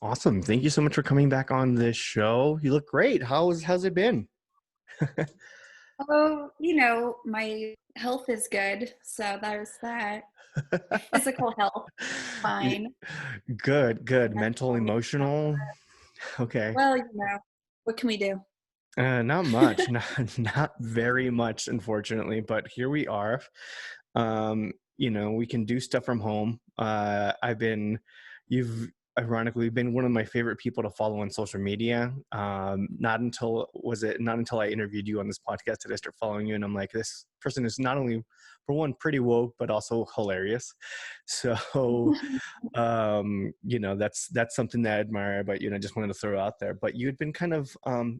Awesome. Thank you so much for coming back on this show. You look great. How's it been? Oh, my health is good, so there's that. My physical health, Y- fine. Good, My good. Mental, mental, not so emotional. good. Okay. Well, what can we do? Not much, not very much, unfortunately, but here we are. We can do stuff from home. You've ironically been one of my favorite people to follow on social media. Not until I interviewed you on this podcast did I start following you, and I'm like, this person is not only, for one, pretty woke, but also hilarious. So that's something that I admire, but just wanted to throw out there. But you had been kind of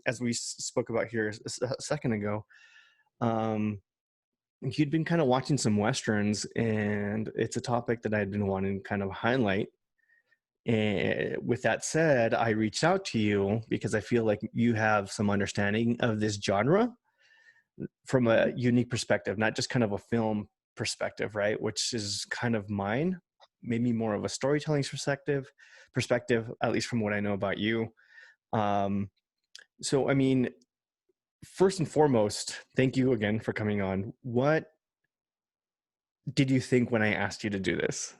as we spoke about here a second ago, um you'd been kind of watching some westerns, and it's a topic that I'd been wanting to kind of highlight. And with that said, I reached out to you because I feel like you have some understanding of this genre from a unique perspective, not just kind of a film perspective, right? Which is kind of mine, maybe more of a storytelling perspective, at least from what I know about you. Um, so, I mean, first and foremost, thank you again for coming on. What did you think when I asked you to do this?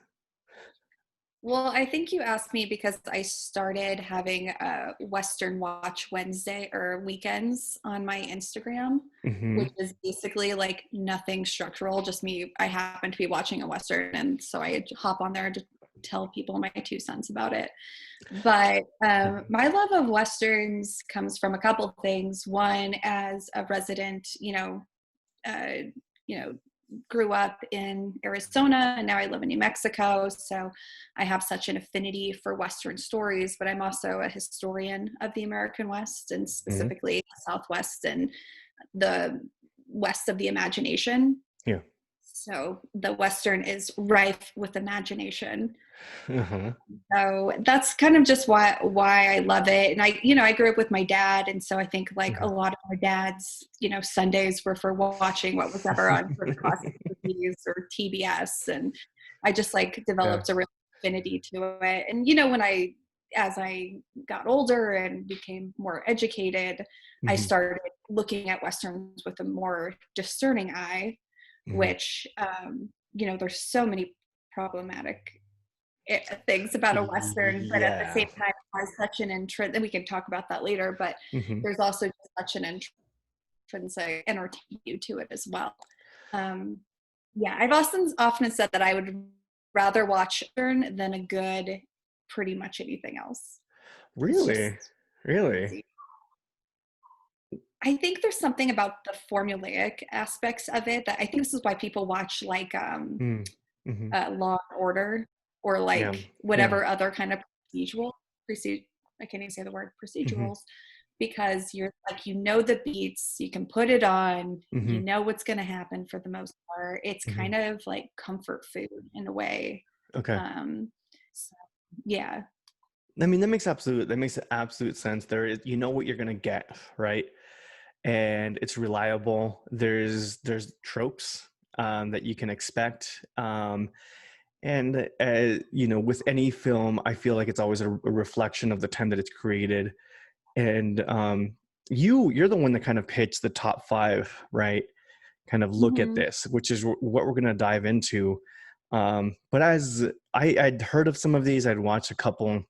Well, I think you asked me because I started having a Western Watch Wednesday or weekends on my Instagram, which Mm-hmm. is basically like nothing structural, just me. I happen to be watching a Western, and so I hop on there to tell people my 2 cents about it. But my love of Westerns comes from a couple things. One, as a resident, uh, you know, grew up in Arizona and now I live in New Mexico. So I have such an affinity for Western stories, but I'm also a historian of the American West and Mm-hmm. specifically the Southwest and the West of the imagination. Yeah. So the Western is rife with imagination. Uh-huh. So that's kind of just why I love it. And I grew up with my dad, and so I think like a Mm-hmm. lot of our dads, Sundays were for watching what was ever on for classic movies or TBS, and I just like Yeah. developed a real affinity to it. And as I got older and became more educated, I Mm-hmm. started looking at westerns with a more discerning eye, Mm-hmm. which there's so many problematic things about a Western, but at the Yeah. same time, it has such an intrinsic, and we can talk about that later, but Mm-hmm. there's also just such an intrinsic entertainment to it as well. Um, yeah, I've often said that I would rather watch Western than a good pretty much anything else. It's Really? just Really? easy. I think there's something about the formulaic aspects of it that I think this is why people watch like Mm-hmm. Law and Order or Yeah. like Yeah. whatever other kind of procedural proceed I can't even say the word Mm-hmm. procedurals because you're like the beats, you can put it on, Mm-hmm. you know what's going to happen for the most part. It's Mm-hmm. kind of like comfort food in a way. Okay. Um, so, yeah. I mean, that makes absolute sense. There is, you know what you're gonna get, right? And it's reliable. There's tropes that you can expect. And with any film, I feel like it's always a reflection of the time that it's created. And you're the one that kind of pitched the top five, right? Kind of look at Hmm. this, which is what we're going to dive into. But as I'd heard of some of these, I'd watched a couple,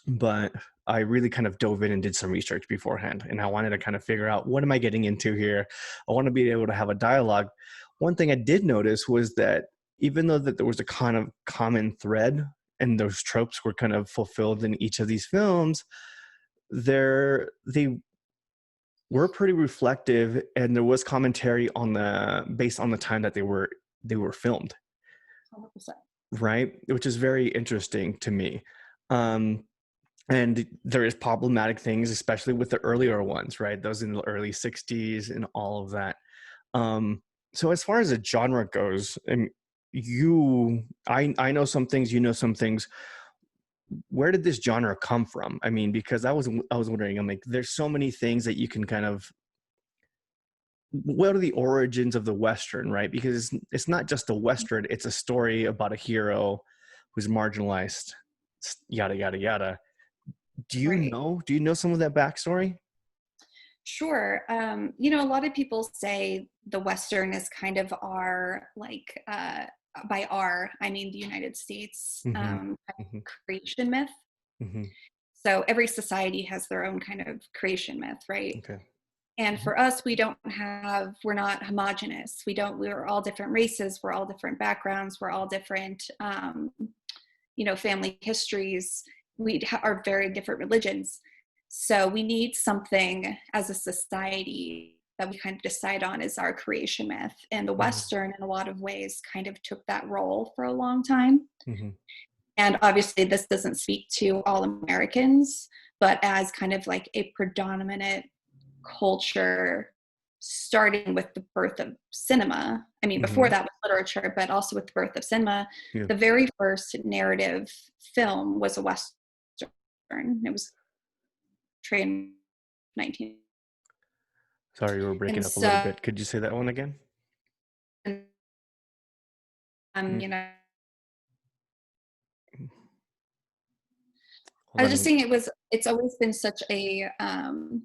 but I really kind of dove in and did some research beforehand. And I wanted to kind of figure out, what am I getting into here? I want to be able to have a dialogue. One thing I did notice was that even though that there was a kind of common thread and those tropes were kind of fulfilled in each of these films, they were pretty reflective, and there was commentary on the based on the time that they were filmed, 100%. right? Which is very interesting to me. Um, and there is problematic things, especially with the earlier ones, right? Those in the early 60s and all of that. Um, so as far as the genre goes, and I know some things, you know some things. Where did this genre come from? I mean, because I was wondering, I'm like, there's so many things that you can kind of, what are the origins of the Western, right? Because it's not just a Western, it's a story about a hero who's marginalized, yada, yada, yada. Right. Do you know some of that backstory? Sure. A lot of people say the Western is kind of our, like, by our, I mean the United States, Mm-hmm. kind of Mm-hmm. creation myth. Mm-hmm. So every society has their own kind of creation myth, right? Okay. And Mm-hmm. for us, we're not homogenous. We're all different races, we're all different backgrounds, we're all different, family histories. Are very different religions. So we need something as a society that we kind of decide on as our creation myth. And the Mm-hmm. Western, in a lot of ways, kind of took that role for a long time. Mm-hmm. And obviously, this doesn't speak to all Americans, but as kind of like a predominant culture, starting with the birth of cinema. I mean, before Mm-hmm. that was literature, but also with the birth of cinema, Yeah. the very first narrative film was a Western. It was trained 19. Sorry, you were breaking And up a little so, bit. Could you say that one again? Mm, you know, hold I was on. just saying it's always been such a, oh,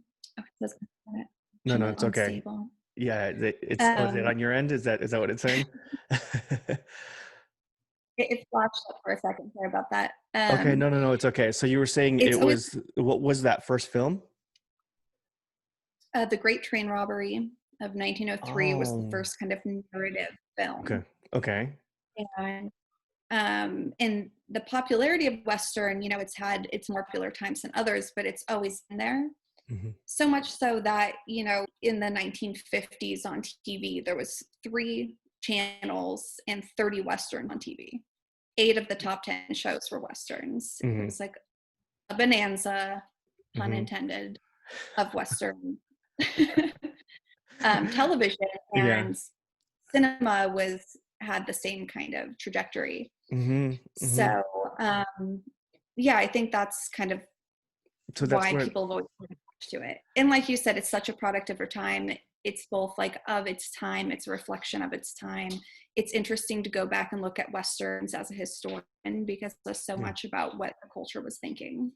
that's No, no, it's okay. unstable. Yeah, oh, is it Um, on your end? Is that what it's saying? it flashed up for a second. Sorry about that. Okay, no, no, no, it's okay. So you were saying It's it always was, what was that first film? The Great Train Robbery of 1903 was the Oh, first kind of narrative okay. film. Okay. And in the popularity of Western, it's had its more popular times than others, but it's always been there. Hmm. So much so that, in the 1950s on TV, there was 3 channels and 30 Westerns on TV. 8 of the top 10 shows were Westerns. It Hmm. was like a bonanza, pun Hmm. intended, of Western television, Yeah. and cinema had the same kind of trajectory. Hmm. Hmm. So, yeah, I think that's kind of So that's why where, people have always been attached to it. And like you said, it's such a product of our time. It's both like of its time, it's a reflection of its time. It's interesting to go back and look at Westerns as a historian because there's so yeah. much about what the culture was thinking.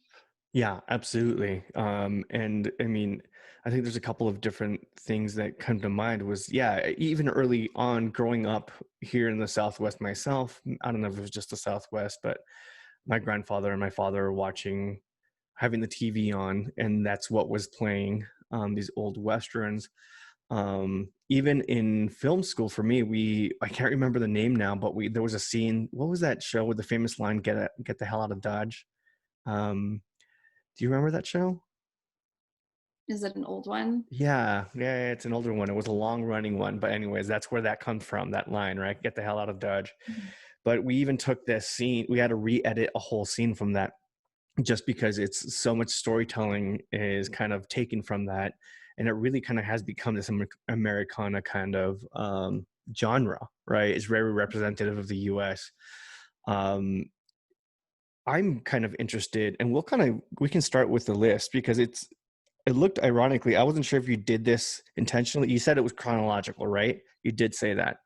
Yeah, absolutely. And I mean, I think there's a couple of different things that come to mind was, yeah, even early on growing up here in the Southwest myself, I don't know if it was just the Southwest, but my grandfather and my father were having the TV on, and that's what was playing, these old Westerns. Even in film school for me, I can't remember the name now, but there was a scene, what was that show with the famous line, get the hell out of Dodge? Um, do you remember that show? Is it an old one? Yeah, yeah, yeah, it's an older one. It was a long running one, but anyways, that's where that comes from, that line, right? Get the hell out of Dodge. Mhm. But we even took this scene, we had to re-edit a whole scene from that just because it's so much storytelling is kind of taken from that. And it really kind of has become this Americana kind of genre, right? It's very representative of the US. Um, I'm kind of interested, and we can start with the list because it looked ironically. I wasn't sure if you did this intentionally. You said it was chronological, right? You did say that.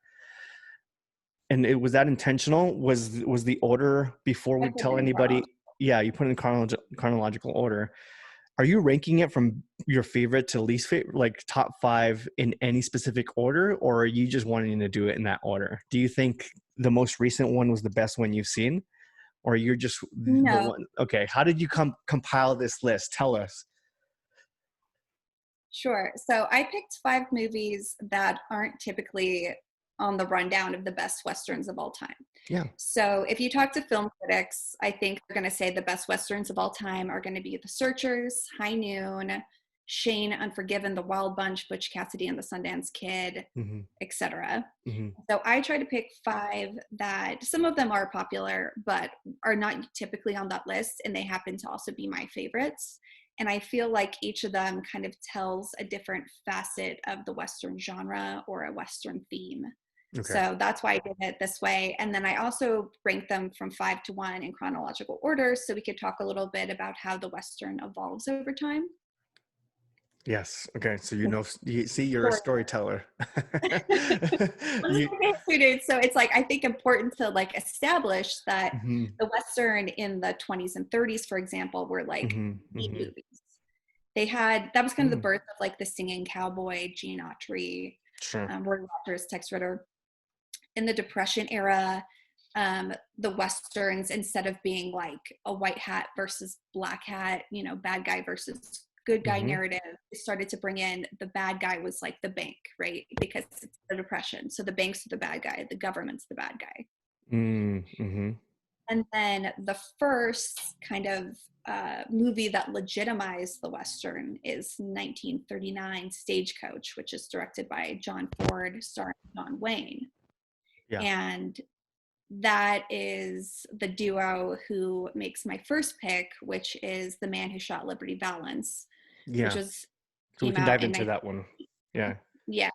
And was that intentional? Was the order before I we put it tell in chronology. anybody? Yeah, you put it in chronological order. Are you ranking it from your favorite to least favorite, like top five in any specific order, or are you just wanting to do it in that order? Do you think the most recent one was the best one you've seen, or you're just the No, one? Okay, how did you compile this list? Tell us. sure. So I picked 5 movies that aren't typically on the rundown of the best Westerns of all time. Yeah. So if you talk to film critics, I think they're going to say the best Westerns of all time are going to be The Searchers, High Noon, Shane, Unforgiven, The Wild Bunch, Butch Cassidy and the Sundance Kid, Hmm. etc. Hmm. So I try to pick 5 that some of them are popular, but are not typically on that list, and they happen to also be my favorites. And I feel like each of them kind of tells a different facet of the Western genre or a Western theme. Okay. So that's why I did it this way. And then I also rank them from 5 to 1 in chronological order so we could talk a little bit about how the Western evolves over time. Yes. Okay. So you see, you're a Story. storyteller. I'm just You. like a history dude, so it's like I think important to like establish that Mhm, the Western in the 20s and 30s, for example, were like mhm, the mhm. movies. They had that was kind of the Mm, birth of like the singing cowboy, Gene Autry, sure. Roy Rogers, Tex Ritter. In the Depression era, the Westerns, instead of being like a white hat versus black hat, bad guy versus good guy Mhm, narrative, they started to bring in the bad guy was like the bank, right? Because it's the Depression. So the bank's the bad guy, the government's the bad guy. mhm. And then the first kind of movie that legitimized the Western is 1939 Stagecoach, which is directed by John Ford, starring John Wayne. Yeah. And that is the duo who makes my first pick, which is The Man Who Shot Liberty Valance, which Yeah. was So we came can out dive in into that one. Yeah. yeah.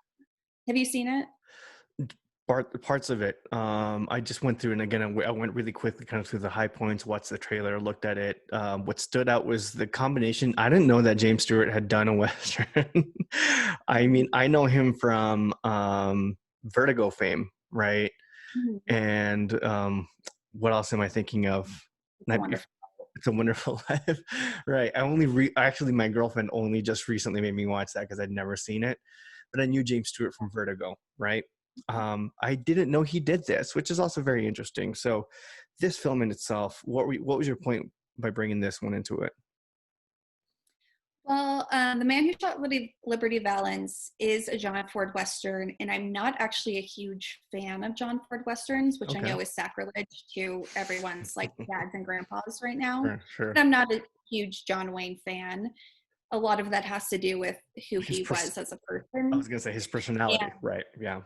Have you seen it? Parts of it. I just went through, and again, I went really quickly, kind of through the high points. Watched the trailer, looked at it. What stood out was the combination. I didn't know that James Stewart had done a western. I mean, I know him from Vertigo fame, right? Mhm. And what else am I thinking of? It's a wonderful. It's a Wonderful Life, right? Actually, my girlfriend only just recently made me watch that because I'd never seen it, but I knew James Stewart from Vertigo, right? I didn't know he did this, which is also very interesting. So, this film in itself, what was your point by bringing this one into it? Well, The Man Who Shot Liberty Valance is a John Ford Western, and I'm not actually a huge fan of John Ford Westerns, which I Okay, know is sacrilege to everyone's like dads and grandpas right now. sure, sure. But I'm not a huge John Wayne fan. A lot of that has to do with who His he pers- was as a I person. was gonna say his personality, right? Yeah.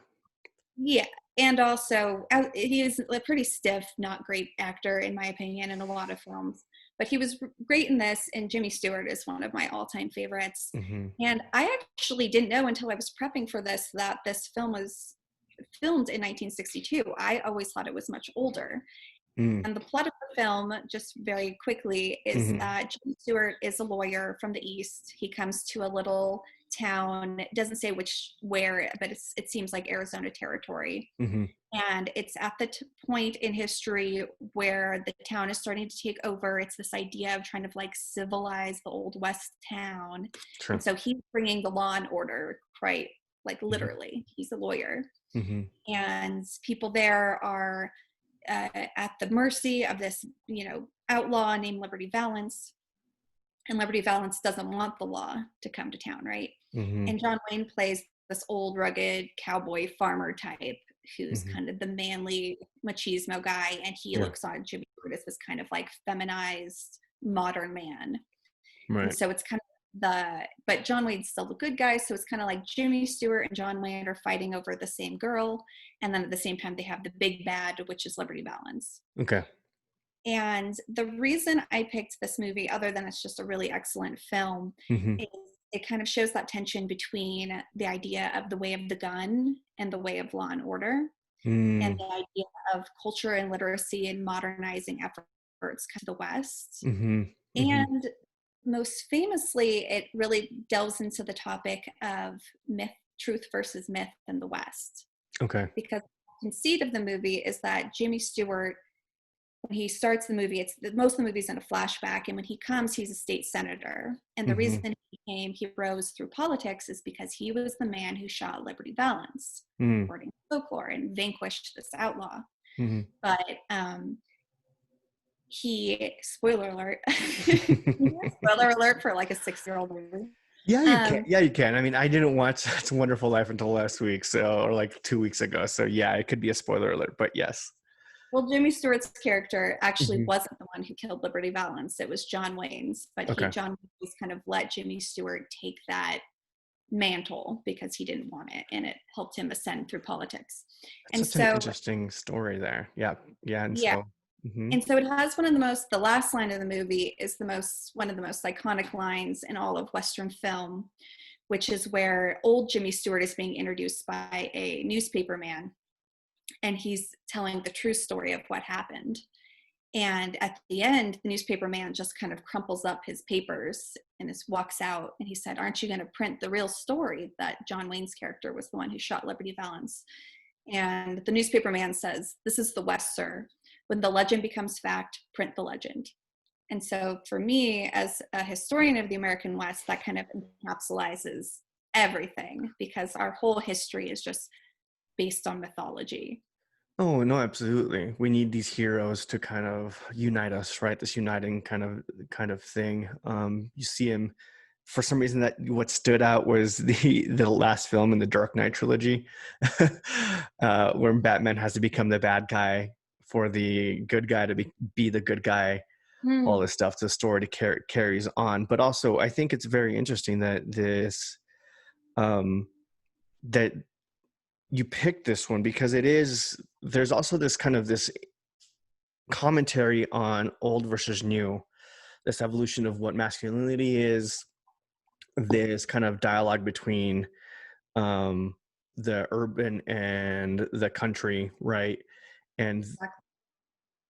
Yeah. And also, he is a pretty stiff, not great actor, in my opinion, in a lot of films. But he was great in this, and Jimmy Stewart is one of my all time favorites. Mm-hmm. And I actually didn't know until I was prepping for this that this film was filmed in 1962. I always thought it was much older. Mm-hmm. And the plot of the film, just very quickly, is Mm-hmm. that Jimmy Stewart is a lawyer from the East. He comes to a little town. It doesn't say where, but it seems like Arizona territory. Mm-hmm. And it's at the point in history where the town is starting to take over. It's this idea of trying to like civilize the old West town. And Sure. so he's bringing the law and order, right? Like Mm-hmm. literally, he's a lawyer. Mm-hmm. And people there are at the mercy of this, outlaw named Liberty Valance. And Liberty Valance doesn't want the law to come to town, right? Mm-hmm. And John Wayne plays this old, rugged cowboy farmer type who's Mm-hmm. kind of the manly machismo guy, and he Yeah. looks on Jimmy Stewart as this kind of like feminized modern man. And Right. so it's kind of but John Wayne's still the good guy, so it's kind of like Jimmy Stewart and John Wayne are fighting over the same girl, and then at the same time they have the big bad, which is Liberty Valance. Okay. And the reason I picked this movie, other than it's just a really excellent film, Mm-hmm. is it kind of shows that tension between the idea of the way of the gun and the way of law and order, and Mm-hmm. the idea of culture and literacy and modernizing efforts to the West. Mm-hmm. Mm-hmm. And most famously, it really delves into the topic of truth versus myth in the West. Okay. Because the conceit of the movie is that Jimmy Stewart, when he starts the movie, most of the movie's in a flashback, and when he comes, he's a state senator. And the Mm-hmm. reason he rose through politics is because he was the man who shot Liberty Valance, Mm-hmm. according to folklore, and vanquished this outlaw. Mm-hmm. But spoiler alert, spoiler alert for like a 6-year-old movie. Yeah, you can. Um, Yeah, you can. I mean, I didn't watch It's a Wonderful Life until last week, or like 2 weeks ago. So yeah, it could be a spoiler alert, but yes. well, Jimmy Stewart's character actually Hmm. wasn't the one who killed Liberty Valance. It was John Wayne's, but Okay. John Wayne's kind of let Jimmy Stewart take that mantle because he didn't want it, and it helped him ascend through politics. That's And such an so, interesting story there. Yeah. Yeah. And yeah. so, hmm. And so it has the last line of the movie is one of the most iconic lines in all of Western film, which is where old Jimmy Stewart is being introduced by a newspaper man, and he's telling the true story of what happened. And at the end, the newspaper man just kind of crumples up his papers and just walks out. And he said, "Aren't you going to print the real story that John Wayne's character was the one who shot Liberty Valance?" And the newspaper man says, "This is the West, sir. When the legend becomes fact, print the legend." And so for me, as a historian of the American West, that kind of encapsulates everything, because our whole history is just based on mythology. Oh no, absolutely. We need these heroes to kind of unite us, right? This uniting kind of thing. You see him for some reason that what stood out was the last film in the Dark Knight trilogy, where Batman has to become the bad guy for the good guy to be the good guy. All Hmm. this stuff, the story to carries on. But also, I think it's very interesting that um, that you picked this one because there's also this commentary on old versus new, this evolution of what masculinity is, this kind of dialogue between um, the urban and the country, right? And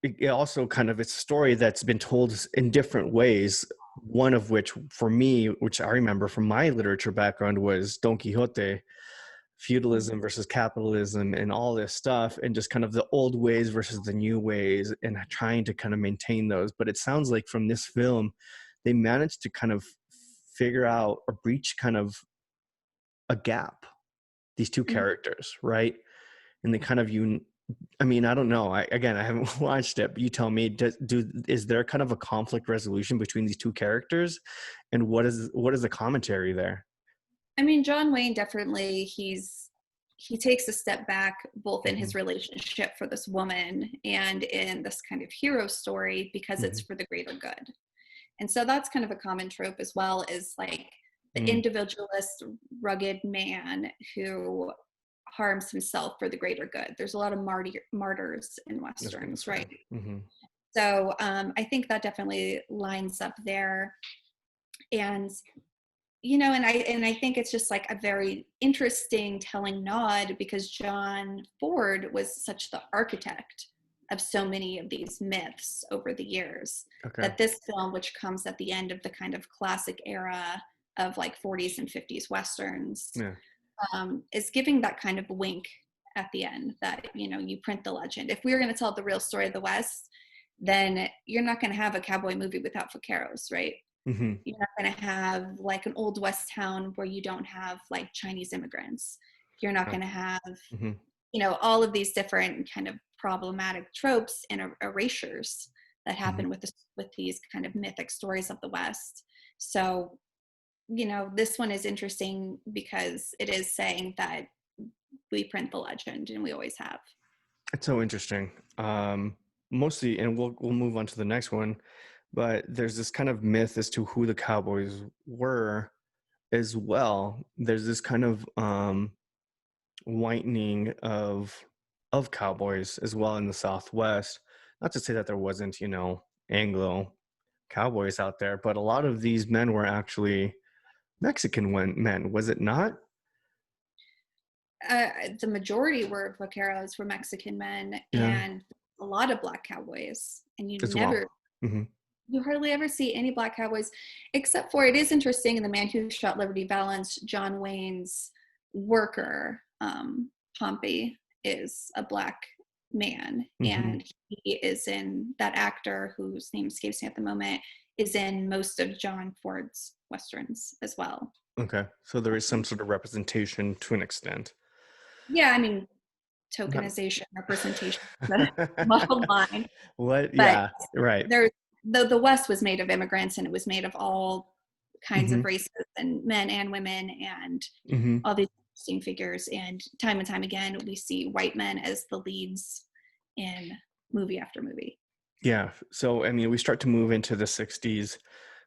it also kind of, it's a story that's been told in different ways. One of which, for me, which I remember from my literature background, was Don Quixote, feudalism versus capitalism and all this stuff, and just kind of the old ways versus the new ways and trying to kind of maintain those. But it sounds like from this film they managed to kind of figure out or breach kind of a gap, these two Mhm. characters, right? And they kind of I mean, I don't know. Again, I haven't watched it, but you tell me. Is there kind of a conflict resolution between these two characters, and what is the commentary there? I mean, John Wayne definitely, he takes a step back both in Hmm. his relationship for this woman and in this kind of hero story, because it's Hmm. for the greater good. And so that's kind of a common trope as well, is like the Mm. individualist, rugged man who harms himself for the greater good. There's a lot of martyrs in I was gonna westerns, say. right? Hmm. So I think that definitely lines up there. And and I think it's just like a very interesting telling nod, because John Ford was such the architect of so many of these myths over the years, Okay. that this film, which comes at the end of the kind of classic era of like 40s and 50s westerns, Yeah. is giving that kind of wink at the end, that you print the legend. If we were going to tell the real story of the West, then you're not going to have a cowboy movie without vaqueros, right? Hmm. You're not going to have like an old West town where you don't have like Chinese immigrants. You're not Yeah. going to have, Hmm. all of these different kind of problematic tropes and erasures that Hmm. happen with these kind of mythic stories of the West. So, this one is interesting because it is saying that we print the legend, and we always have. It's so interesting. Mostly, and we'll move on to the next one, but there's this kind of myth as to who the Cowboys were as well. There's this kind of whitening of cowboys as well in the Southwest. Not to say that there wasn't, Anglo cowboys out there, but a lot of these men were actually Mexican men, was it not? The majority were vaqueros, were Mexican men, Yeah, and a lot of black cowboys. And as well. Hmm. you hardly ever see any black cowboys, except for, it is interesting, in The Man Who Shot Liberty Valance, John Wayne's worker, Pompey, is a black man. Hmm. And he is in, that actor whose name escapes me at the moment, is in most of John Ford's westerns as well. Okay, so there is some sort of representation to an extent. Yeah, I mean, Not tokenization, representation, the muffled line. what? But Yeah, right. there, the West was made of immigrants, and it was made of all kinds Hmm. of races, and men and women, and Hmm. all these interesting figures. And time again, we see white men as the leads in movie after movie. Yeah. So, I mean, we start to move into the 60s.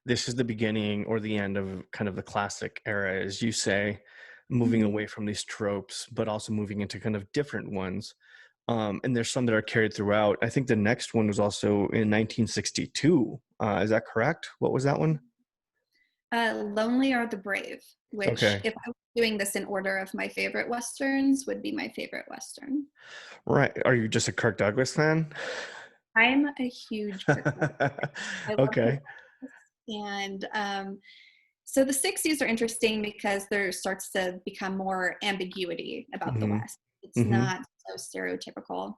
This is the beginning or the end of kind of the classic era, as you say, moving Mhm. away from these tropes, but also moving into kind of different ones. And there's some that are carried throughout. I think the next one was also in 1962. Is that correct? What was that one? Lonely Are the Brave, which, Okay. if I was doing this in order of my favorite westerns, would be my favorite western. Right. Are you just a Kirk Douglas fan? I'm a huge Kirk Douglas fan. I love his Okay. voice. And so the 60s are interesting because there starts to become more ambiguity about the Mhm. West. It's Mhm. not so stereotypical.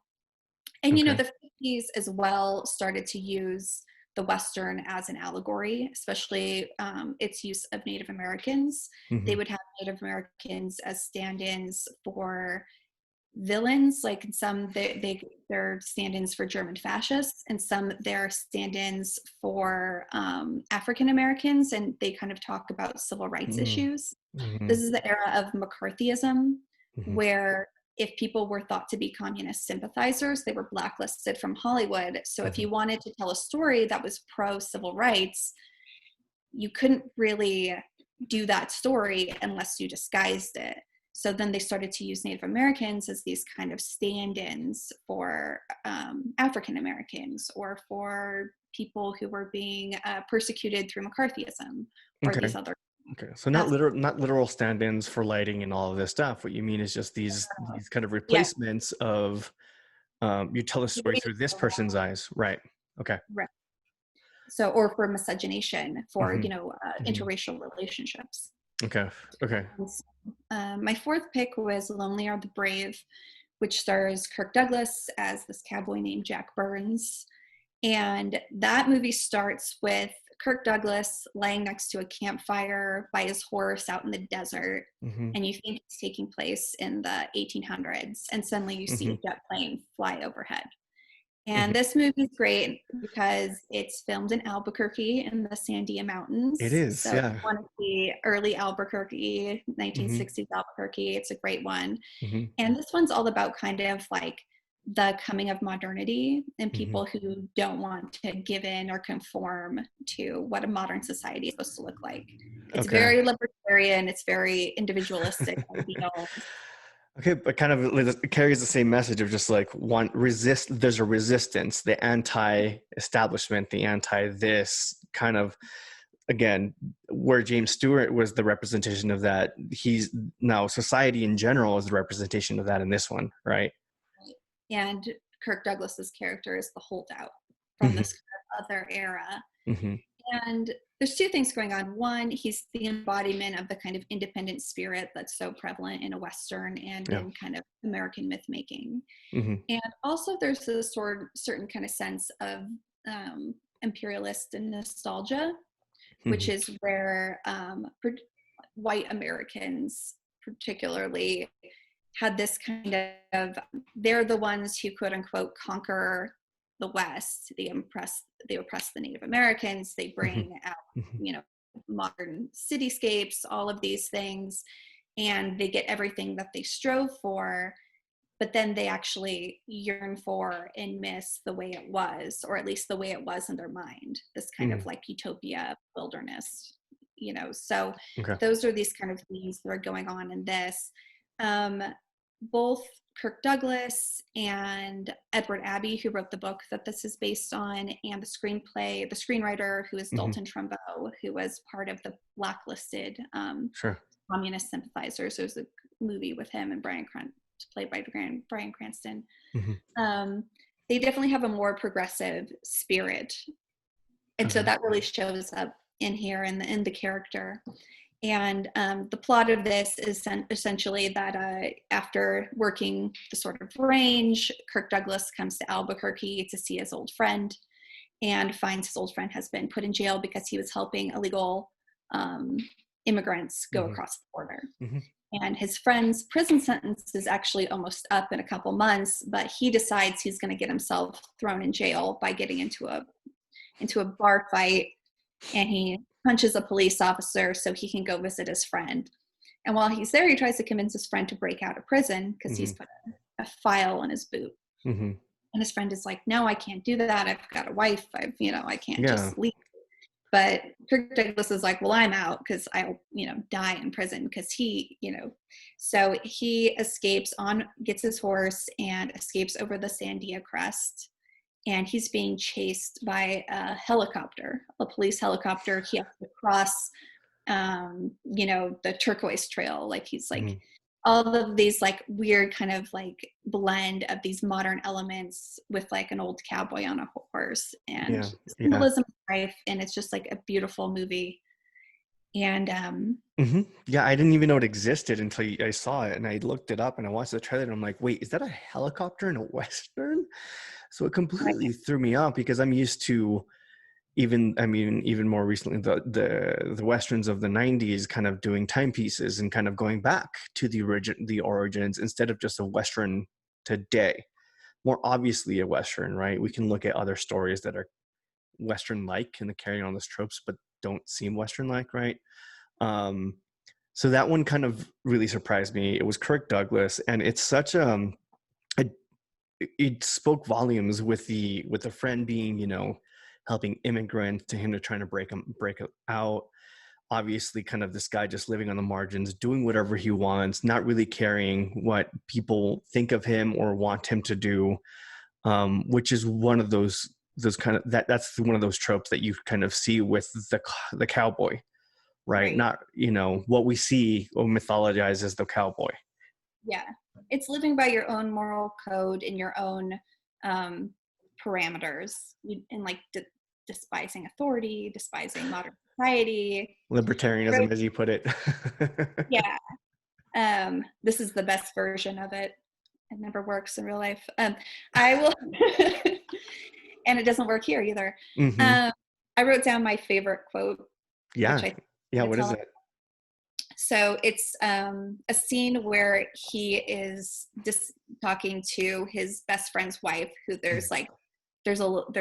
And Okay. the 50s as well started to use the Western as an allegory, especially its use of Native Americans. They Mhm. would have Native Americans as stand-ins for villains, like some they're stand-ins for German fascists, and some they're stand-ins for African Americans, and they kind of talk about civil rights Mhm. issues. This Mhm. is the era of McCarthyism, Mhm. where if people were thought to be communist sympathizers, they were blacklisted from Hollywood. So if Mhm. you wanted to tell a story that was pro civil rights, you couldn't really do that story unless you disguised it. So then they started to use Native Americans as these kind of stand-ins for African Americans or for people who were being persecuted through McCarthyism or Okay. these other Okay. So not aspects. literal stand-ins for lighting and all of this stuff. What you mean is just these kind of Yeah, replacements of you tell a you story don't need through this to person's eyes. Right. Okay. right. So, or for miscegenation, for Mhm. Mhm. interracial relationships. Okay. Okay. And so, my fourth pick was Lonely Are the Brave, which stars Kirk Douglas as this cowboy named Jack Burns. And that movie starts with Kirk Douglas laying next to a campfire by his horse out in the desert. Mhm. And you think it's taking place in the 1800s. And suddenly you see Mhm. a jet plane fly overhead. And Mhm. this movie is great because it's filmed in Albuquerque in the Sandia It Mountains. is. So if you Yeah. want to see early Albuquerque, Mhm. 1960s Albuquerque, it's a great one. Mhm. And this one's all about kind of like the coming of modernity and Mhm. people who don't want to give in or conform to what a modern society is supposed to look like. It's Okay. very libertarian, it's very individualistic ideals. Okay, but kind of it carries the same message of just like one resist. There's a resistance, the anti-establishment, the anti-this kind of again, where James Stewart was the representation of that. He's now society in general is the representation of that in this one, right? And Kirk Douglas's character is the holdout from Hmm. this kind of other era. Hmm. And there's two things going on. One, he's the embodiment of the kind of independent spirit that's so prevalent in a Western and Yeah. in kind of American myth making. Hmm. And also, there's a certain kind of sense of imperialist and nostalgia, which Hmm. is where white Americans, particularly, had this kind of they're the ones who quote unquote conquer the West. They oppress the Native Americans. They Hmm. bring out Hmm. you know modern cityscapes, all of these things, and they get everything that they strove for. But then they actually yearn for and miss the way it was, or at least the way it was in their mind. This kind of Hmm. like utopia wilderness. So Okay. those are these kind of themes that are going on in this. Um, both Kirk Douglas and Edward Abbey, who wrote the book that this is based on, and the screenwriter, who is Hmm. Dalton Trumbo, who was part of the blacklisted Sure. communist sympathizers. There's a movie with him and played by Bryan Cranston. Hmm. Um, they definitely have a more progressive spirit, and so Okay. that really shows up in here in the character. And the plot of this is essentially that after working the sort of range, Kirk Douglas comes to Albuquerque to see his old friend and finds his old friend has been put in jail because he was helping illegal um, immigrants go Hmm. across the border. Hmm. And his friend's prison sentence is actually almost up in a couple months, but he decides he's going to get himself thrown in jail by getting into a bar fight, and he punches a police officer so he can go visit his friend. And while he's there, he tries to convince his friend to break out of prison because Hmm. he's put a file on his boot. Hmm. And his friend is like, "No, I can't do that. I've got a wife. I can't Yeah. just leave." But Kirk Douglas is like, "Well, I'm out because I'll, die in prison," because so he gets his horse and escapes over the Sandia Crest, and he's being chased by a police helicopter. He has to cross, the turquoise trail. Like he's like Hmm. all of these like weird kind of like blend of these modern elements with like an old cowboy on a horse and Yeah, yeah. symbolism of life, and it's just like a beautiful movie. And Yeah, I didn't even know it existed until I saw it, and I looked it up and I watched the trailer and I'm like, wait, is that a helicopter in a Western? So it completely threw me off because I'm used to even more recently the Westerns of the 90s kind of doing timepieces and kind of going back to the origins instead of just a Western today. More obviously a Western, right? We can look at other stories that are Western-like and carrying on those tropes, but don't seem Western-like, right? Um, so that one kind of really surprised me. It was Kirk Douglas, and it's such a it spoke volumes with the friend being, helping immigrant to him to trying to break out. Obviously, kind of this guy just living on the margins, doing whatever he wants, not really caring what people think of him or want him to do, which is one of those kind of that's one of those tropes that you kind of see with the cowboy, right? right. Not, what we see or mythologize as the cowboy. Yeah. It's living by your own moral code in your own um, parameters, and like despising authority, despising modern society. Libertarianism, Right. as you put it. Yeah. This is the best version of it. It never works in real life. I will, and it doesn't work here either. Hmm. Um, I wrote down my favorite quote, which Yeah. I think Yeah. I What is tell. it? So it's a scene where he is just talking to his best friend's wife, who there's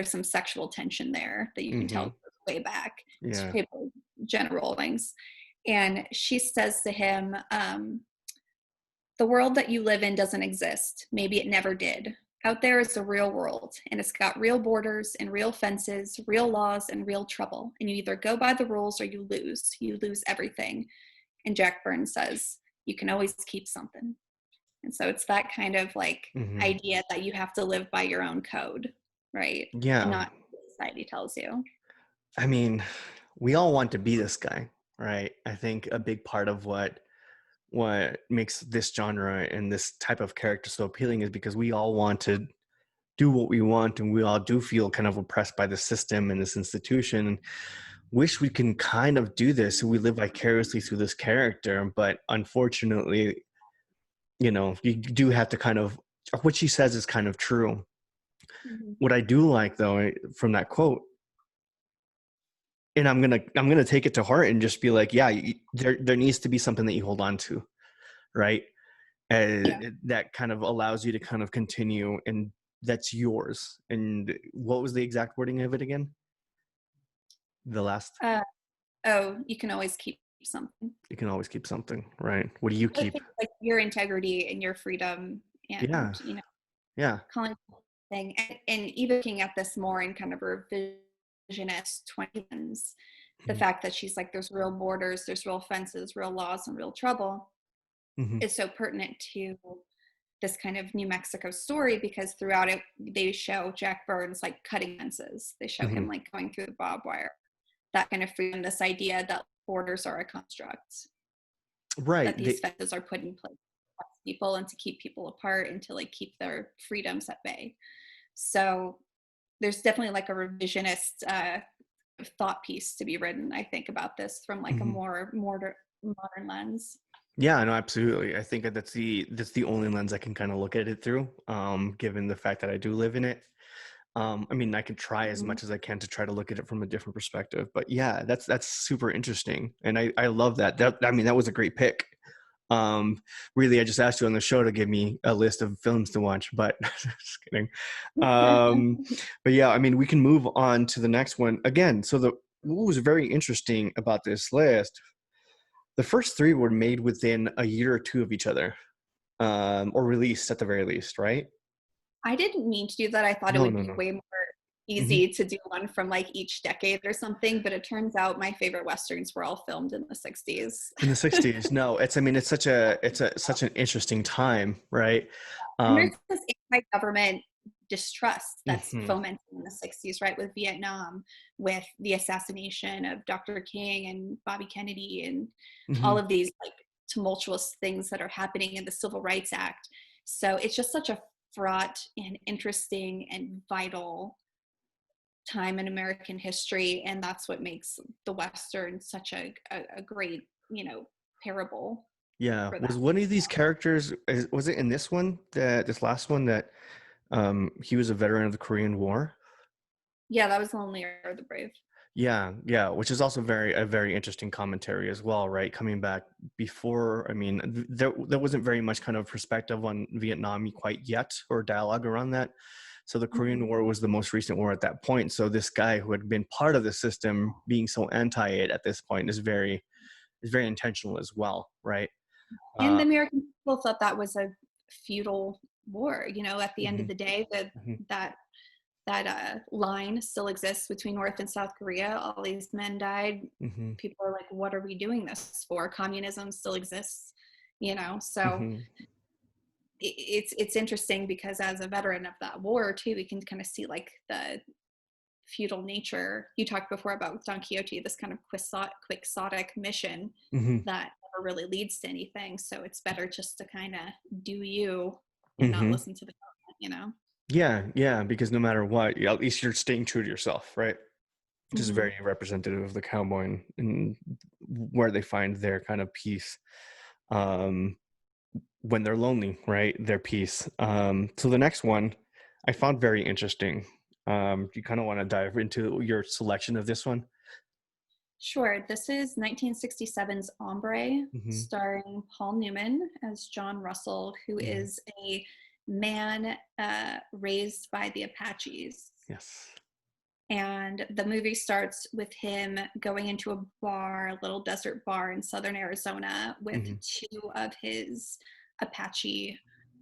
some sexual tension there that you can tell Hmm. goes way back to Yeah. people, Jenna Rawlings, and she says to him, "The world that you live in doesn't exist. Maybe it never did. Out there is the real world, and it's got real borders and real fences, real laws and real trouble. And you either go by the rules or you lose. You lose everything." And Jack Burns says, "You can always keep something." And so it's that kind of like Hmm. idea that you have to live by your own code, right? And Yeah. not what society tells you. I mean, we all want to be this guy, right? I think a big part of what makes this genre and this type of character so appealing is because we all want to do what we want, and we all do feel kind of oppressed by the system and this institution, and wish we can kind of do this so we live vicariously through this character. But unfortunately, you do have to kind of, what she says is kind of true. Mm-hmm. What I do like though from that quote, and I'm gonna take it to heart and just be like, yeah, there needs to be something that you hold on to, right? Yeah. That kind of allows you to kind of continue, and that's yours. And what was the exact wording of it again? The last, Uh, oh, you can always keep something. you can always keep something, right? What do you I keep? think like your integrity and your freedom, Yeah, and yeah. calling thing, and even looking at this more in kind of a revisionist 20s, the fact that she's like, there's real borders, there's real fences, real laws, and real trouble Mm-hmm. is so pertinent to this kind of New Mexico story, because throughout it they show Jack Burns like cutting fences, they show Mm-hmm. him like going through the barbed wire, that kind of freedom, this idea that borders are a construct, Right. that these fences are put in place to protect people and to keep people apart and to like keep their freedoms at bay. So there's definitely like a revisionist thought piece to be written, I think, about this from like a Mhm. more modern lens. Yeah, no, absolutely. I think that that's the only lens I can kind of look at it through, given the fact that I do live in it. I mean, I can try as Mhm. much as I can to try to look at it from a different perspective. But yeah, that's super interesting, and I love that. I mean, that was a great pick. Um, Really, I just asked you on the show to give me a list of films to watch, but just kidding. Um, but yeah, I mean, we can move on to the next one again. So what was very interesting about this list, the first three were made within a year or two of each other, or released at the very least, right? I didn't mean to do that. I thought it No, would no, be no. way more Hmm. easy to do one from like each decade or something, but it turns out my favorite westerns were all filmed in the 60s. In the 60s, no, I mean, it's such an interesting time, right? And there's Um, this anti-government distrust that's mhm, fomented in the 60s, right? With Vietnam, with the assassination of Dr. King and Bobby Kennedy, and all mhm. of these like tumultuous things that are happening in the Civil Rights Act. So it's just such a fraught and interesting and vital time in American history, and that's what makes the Western such a great, parable Yeah. for that. Was one of these characters, was it in this one, that this last one, that he was a veteran of the Korean War? Yeah, that was Lonely or the Brave. Yeah, yeah, which is also a very interesting commentary as well, right? Coming back before, I mean, there wasn't very much kind of perspective on Vietnam quite yet, or dialogue around that. So the Korean Mhm. War was the most recent war at that point. So this guy who had been part of the system being so anti it at this point is very intentional as well, right? And Uh, the American people thought that was a feudal war. At the end of mhm, the day, mhm, that line still exists between North and South Korea. All these men died. mhm, People are like, "What are we doing this for?" Communism still exists. So mhm, it's interesting because as a veteran of that war too, we can kind of see like the feudal nature. You talked before about Don Quixote, this kind of quixotic mission mhm, that never really leads to anything. So it's better just to kind of do you and not mhm. listen to the government. Yeah, yeah, because no matter what, at least you're staying true to yourself, right? Which is Hmm. very representative of the cowboy and where they find their kind of peace, um, when they're lonely, right? Their peace. So the next one I found very interesting. You kind of want to dive into your selection of this one? Sure. This is 1967's Ombre, Mm-hmm. starring Paul Newman as John Russell, who Mm-hmm. is a man raised by the Apaches. Yes. And the movie starts with him going into a bar, a little desert bar in southern Arizona, with Mm-hmm. two of his Apache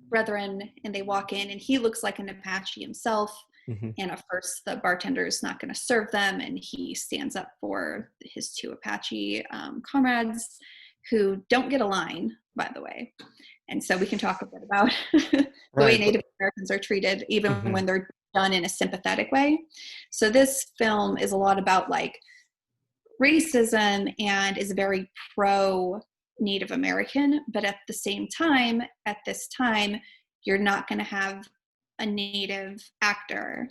brethren. And they walk in, and he looks like an Apache himself. Mm-hmm. And at first, the bartender is not going to serve them. And he stands up for his two Apache comrades who don't get a line, by the way. And so we can talk a bit about the way Right, but Native Americans are treated, even mm-hmm. when they're done in a sympathetic way. So this film is a lot about like racism and is very pro Native American, but at the same time, at this time, you're not going to have a Native actor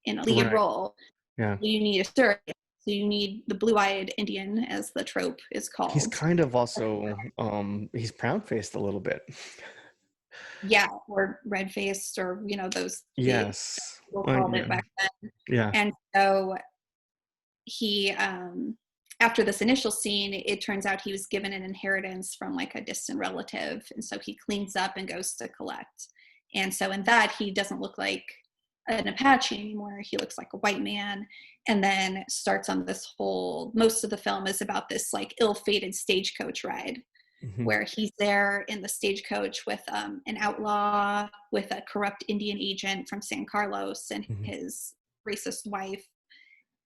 in a lead Right, role. yeah. You need a surrogate. So you need the blue-eyed Indian, as the trope is He's called. kind of also he's brown faced a little bit. Yeah, or red-faced, or those the Yes. people called it Yeah. back then. Yeah. And so he after this initial scene, it turns out he was given an inheritance from like a distant relative, and so he cleans up and goes to collect. And so in that, he doesn't look like an Apache anymore. He looks like a white man. And then starts on this whole, most of the film is about this like ill-fated stagecoach ride, Mm-hmm. where he's there in the stagecoach with an outlaw, with a corrupt Indian agent from San Carlos, and Mm-hmm. his racist wife,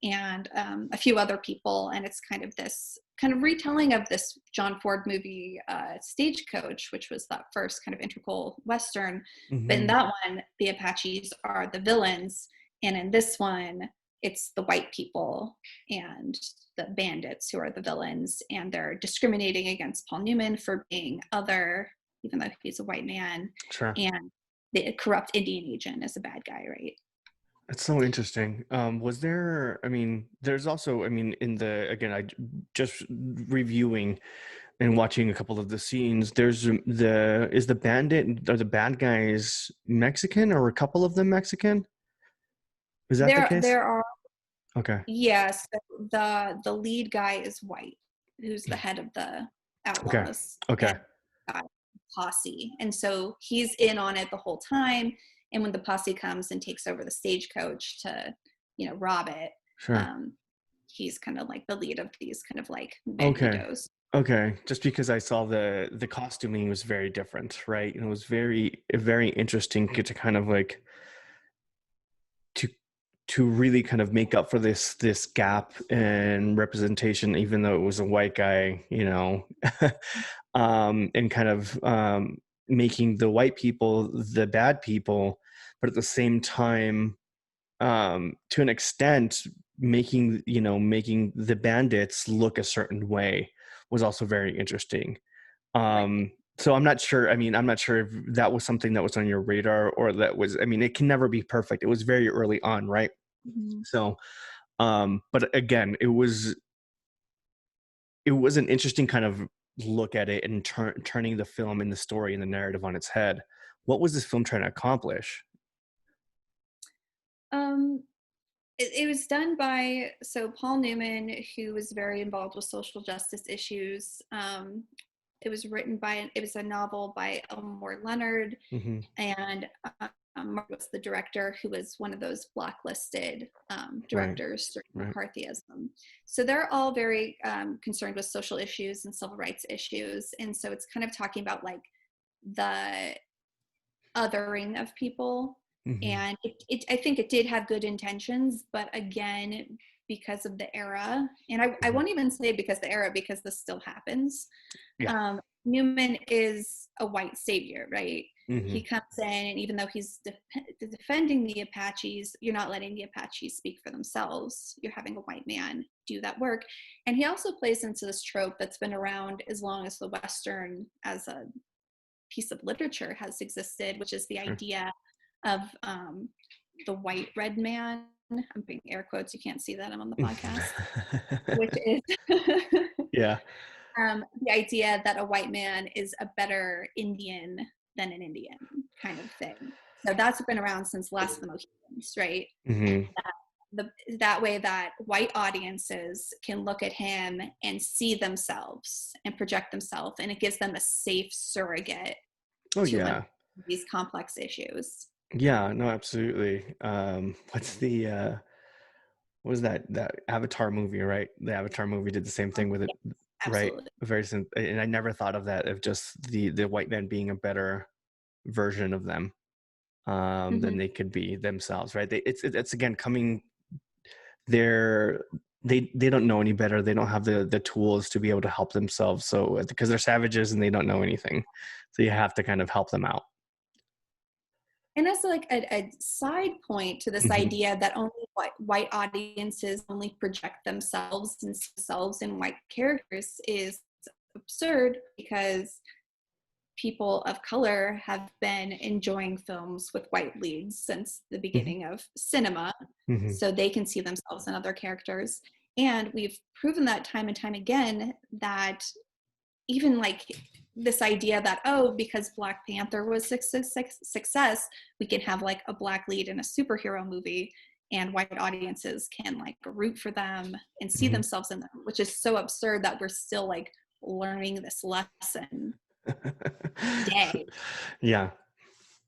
and a few other people. And it's kind of this kind of retelling of this John Ford movie, Stagecoach, which was that first kind of integral Western. But in Mm-hmm. that one, the Apaches are the villains. And in this one, it's the white people and the bandits who are the villains. And they're discriminating against Paul Newman for being other, even though he's a white man. Sure. And the corrupt Indian agent is a bad guy, right? It's so interesting. Was there, I mean, there's also, I mean, in the, again, just reviewing and watching a couple of the scenes, is the bandit, are the bad guys Mexican, or a couple of them Mexican? Is that the There, case? there are Okay. Yes, the lead guy is white, who's the head of the Okay. outlaws Okay. and posse, and so he's in on it the whole time. And when the posse comes and takes over the stagecoach to, rob it, Sure. um, he's kind of like the lead of these kind of like Okay. banditos. Okay. Just because I saw the costuming was very different, right? And it was very interesting to kind of like to really kind of make up for this gap in representation, even though it was a white guy, and kind of making the white people the bad people, but at the same time, to an extent, making the bandits look a certain way was also very interesting. Right. So I'm not sure. I mean, I'm not sure if that was something that was on your radar, or that was, I mean, it can never be perfect. It was very early on, right? Mhm. So, but again, it was an interesting kind of look at it, and turning the film and the story and the narrative on its head. What was this film trying to accomplish? Um, it was done by Paul Newman, who was very involved with social justice issues. It was a novel by Elmore Leonard, Hmm. and Mark was the director, who was one of those blacklisted Right. directors during Right. McCarthyism. So they're all very concerned with social issues and civil rights issues, and so it's kind of talking about like the othering of people. Hmm. And I think it did have good intentions, but again, because of the era, and I Hmm. won't even say because the era, because this still happens. Yeah. Newman is a white savior, right? Hmm. He comes in, and even though he's defending the Apaches, you're not letting the Apaches speak for themselves. You're having a white man do that work. And he also plays into this trope that's been around as long as the Western as a piece of literature has existed, which is the Sure. idea of the white red man. I'm putting air quotes. You can't see that. I'm on the podcast, which is Yeah. the idea that a white man is a better Indian than an Indian, kind of thing. So that's been around since Last of the Mohicans, right? Hmm. That way that white audiences can look at him and see themselves and project themselves, and it gives them a safe surrogate Oh to yeah. these complex issues. Yeah, no, absolutely. What's the what was that Avatar movie, right? The Avatar movie did the same thing with it, Yes, right? absolutely. And I never thought of that, of just the white man being a better version of them, than Hmm. they could be themselves, right? It's again coming, they're they don't know any better. They don't have the tools to be able to help themselves. So because they're savages and they don't know anything, so you have to kind of help them out. And as like a side point to this Hmm. idea that only white audiences only project themselves and see themselves in white characters is absurd, because people of color have been enjoying films with white leads since the Hmm. beginning of cinema, Hmm. so they can see themselves in other characters. And we've proven that time and time again, that even like this idea that, oh, because Black Panther was success, we can have like a black lead in a superhero movie, and white audiences can like root for them and see Hmm. themselves in them, which is so absurd that we're still like learning this lesson today. Yeah.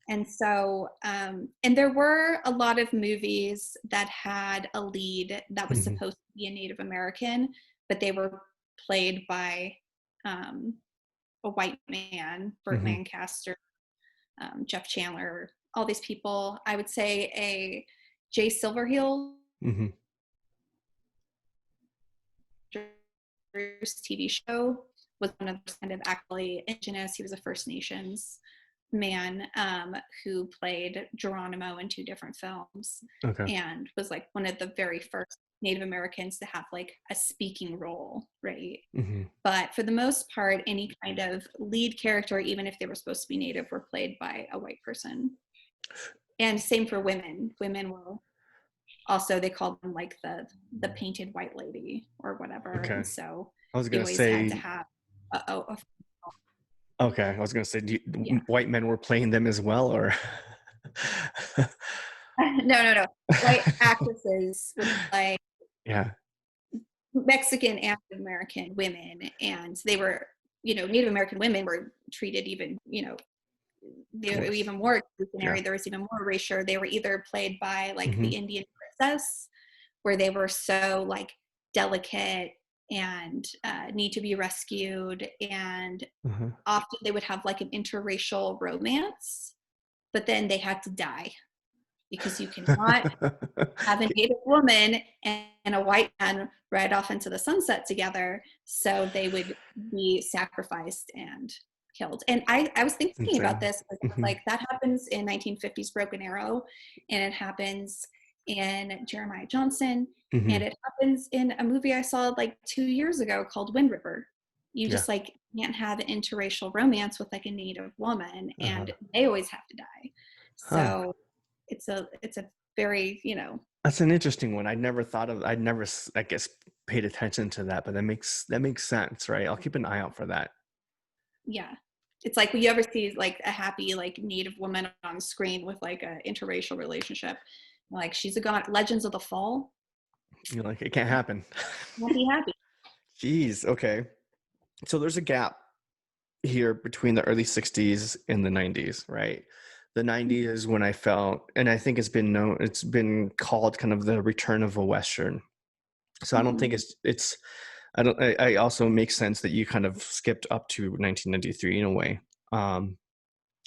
And so, and there were a lot of movies that had a lead that was Hmm. supposed to be a Native American, but they were played by um, a white man, Burt Hmm. Lancaster, Jeff Chandler, all these people. I would say a Jay Silverheels Hmm. TV show was one of those kind of actually indigenous. He was a First Nations man, who played Geronimo in two different films, Okay. and was like one of the very first Native Americans to have like a speaking role, right? Hmm. But for the most part, any kind of lead character, even if they were supposed to be Native, were played by a white person. And same for women. Women were also, they called them like the painted white lady or whatever. And Okay. so I was they gonna always had to say. have a Okay, I was gonna say, yeah. white men were playing them as well, or? No. White actresses would play Yeah. Mexican and American women, and they were, Native American women were treated even, they were Worse. even more Yeah. exclusionary. There was even more erasure. They were either played by like the Hmm. Indian princess, where they were so like delicate and need to be rescued, and Uh-huh. often they would have like an interracial romance, but then they had to die, because you cannot have a Native woman and a white man ride off into the sunset together. So they would be sacrificed and killed. And I was thinking about Insane. this, because Hmm. like that happens in 1950s Broken Arrow, and it happens in Jeremiah Johnson, Hmm. and it happens in a movie I saw like 2 years ago called Wind River. You Yeah. just like can't have an interracial romance with like a Native woman, Uh-huh. and they always have to die. Huh. So it's a very, That's an interesting one. I'd never, I guess, paid attention to that, but that makes sense, right? I'll keep an eye out for that. yeah. It's like when you ever see like a happy like Native woman on screen with like a interracial relationship, like she's a god. Legends of the Fall, You're like, it can't happen. won't be happy. Jeez. Okay. So there's a gap here between the early 60s and the 90s, right? The 90s is when I felt, and I think it's been called kind of the return of a Western. So I don't think Mhm. it's I don't I also makes sense that you kind of skipped up to 1993 in a way. Um,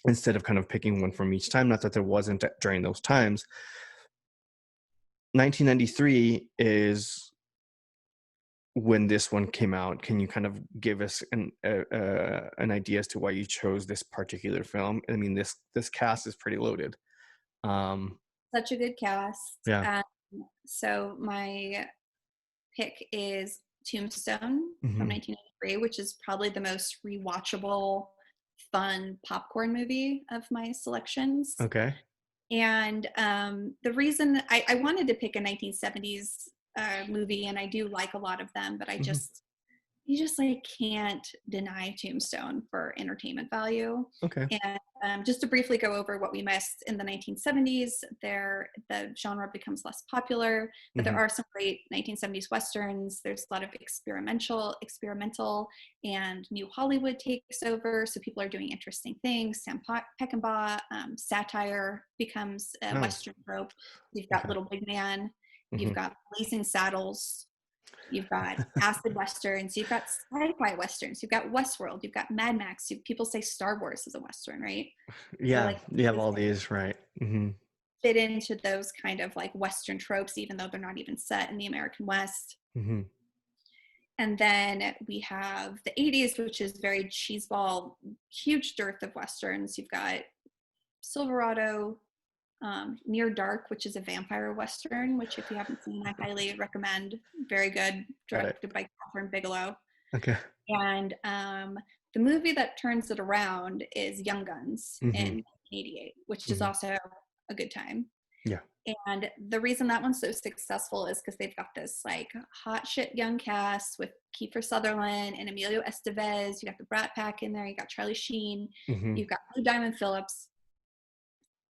Instead of kind of picking one from each time, not that there wasn't during those times. 1993 is when this one came out. Can you kind of give us an idea as to why you chose this particular film? I mean, this cast is pretty loaded. Um, Such a good cast. yeah. So my pick is Tombstone from Hmm. 1983, which is probably the most rewatchable, fun popcorn movie of my selections. Okay. And the reason I wanted to pick a 1970s movie, and I do like a lot of them, but Hmm. you just like can't deny Tombstone for entertainment value. Okay. And just to briefly go over what we missed in the 1970s, the genre becomes less popular, but there Hmm. are some great 1970s westerns. There's a lot of experimental, and new Hollywood takes over, so people are doing interesting things. Sam Peckinpah, satire becomes a Oh. western trope. You've got Okay. Little Big Man, you've Hmm. got Blazing Saddles, you've got acid westerns, you've got sci-fi westerns, you've got Westworld, you've got Mad Max. People say Star Wars is a western, right? So Yeah, like you have movies all that these, right? Hmm. fit into those kind of like western tropes, even though they're not even set in the American West. Hmm. And then we have the 80s, which is very cheeseball, huge dearth of westerns. You've got Silverado, Near Dark, which is a vampire western, which if you haven't seen, I highly recommend. Very good, Got it. directed by Catherine Bigelow. Okay. And the movie that turns it around is Young Guns Hmm. in 1988, which is Hmm. also a good time. Yeah. And the reason that one's so successful is because they've got this like hot shit young cast with Kiefer Sutherland and Emilio Estevez. You got the Brat Pack in there. You got Charlie Sheen. Hmm. You've got Blue Diamond Phillips.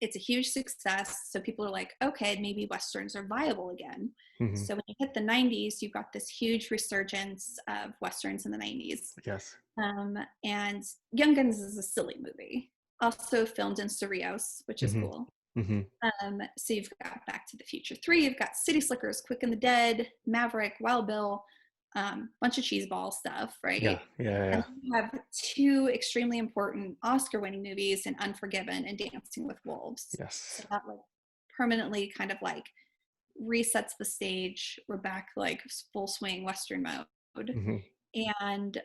It's a huge success. So people are like, okay, maybe Westerns are viable again. Hmm. So when you hit the 90s, you've got this huge resurgence of Westerns in the 90s. Yes. And Young Guns is a silly movie, also filmed in Cerritos, which is Hmm. cool. Hmm. So you've got Back to the Future 3, you've got City Slickers, Quick and the Dead, Maverick, Wild Bill, bunch of cheeseball stuff, Yeah. right? Yeah. And Yeah. then you have two extremely important Oscar-winning movies in Unforgiven and Dancing with Wolves. So Yes. that like permanently kind of like resets the stage. We're back like full swing Western mode. Hmm. And